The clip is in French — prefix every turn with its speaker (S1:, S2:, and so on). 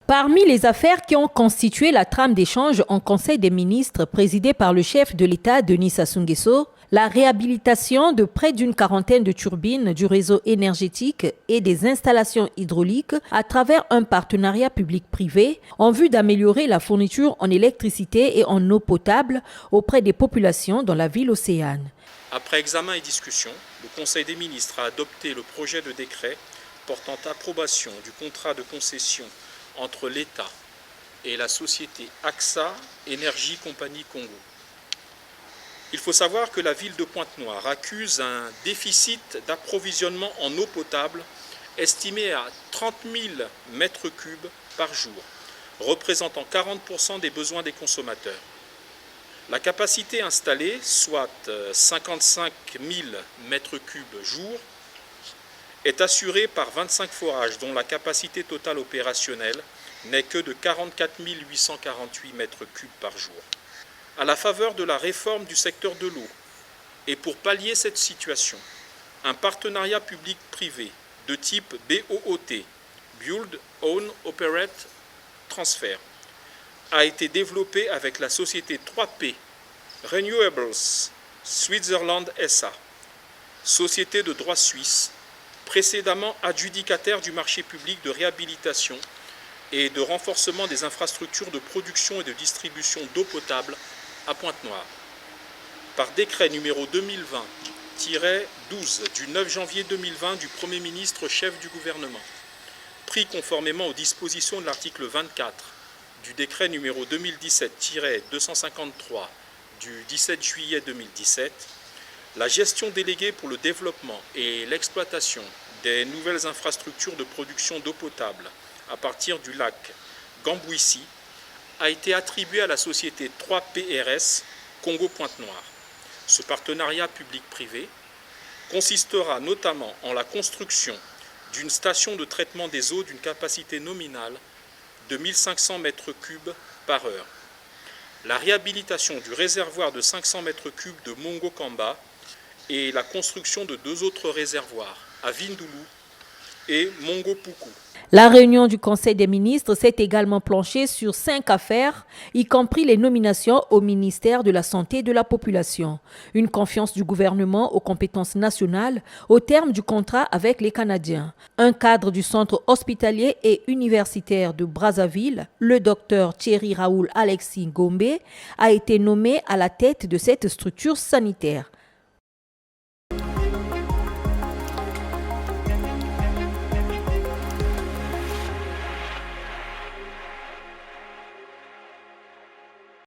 S1: Parmi les affaires qui ont constitué la trame d'échange en Conseil des ministres présidé par le chef de l'État, Denis Sassou Nguesso, la réhabilitation de près d'une quarantaine de turbines du réseau énergétique et des installations hydrauliques à travers un partenariat public-privé en vue d'améliorer la fourniture en électricité et en eau potable auprès des populations dans la ville océane.
S2: Après examen et discussion, le Conseil des ministres a adopté le projet de décret portant approbation du contrat de concession entre l'État et la société AXA Énergie Compagnie Congo. Il faut savoir que la ville de Pointe-Noire accuse un déficit d'approvisionnement en eau potable estimé à 30 000 mètres cubes par jour, représentant 40% des besoins des consommateurs. La capacité installée, soit 55 000 mètres cubes jour, est assurée par 25 forages dont la capacité totale opérationnelle n'est que de 44 848 mètres cubes par jour. À la faveur de la réforme du secteur de l'eau et pour pallier cette situation, un partenariat public-privé de type BOOT, Build, Own, Operate, Transfer, a été développé avec la société 3P Renewables Switzerland SA, société de droit suisse, précédemment adjudicataire du marché public de réhabilitation et de renforcement des infrastructures de production et de distribution d'eau potable à Pointe-Noire. Par décret numéro 2020-12 du 9 janvier 2020 du Premier ministre chef du gouvernement, pris conformément aux dispositions de l'article 24 du décret numéro 2017-253 du 17 juillet 2017, la gestion déléguée pour le développement et l'exploitation des nouvelles infrastructures de production d'eau potable à partir du lac Gambouissi a été attribuée à la société 3PRS Congo-Pointe-Noire. Ce partenariat public-privé consistera notamment en la construction d'une station de traitement des eaux d'une capacité nominale de 1500 mètres cubes par heure, la réhabilitation du réservoir de 500 mètres cubes de Mongo Kamba et la construction de 2 autres réservoirs à Vindoulou et Mongo Puku.
S1: La réunion du Conseil des ministres s'est également penchée sur 5 affaires, y compris les nominations au ministère de la Santé et de la Population. Une confiance du gouvernement aux compétences nationales au terme du contrat avec les Canadiens. Un cadre du centre hospitalier et universitaire de Brazzaville, le docteur Thierry Raoul Alexis Gombe, a été nommé à la tête de cette structure sanitaire.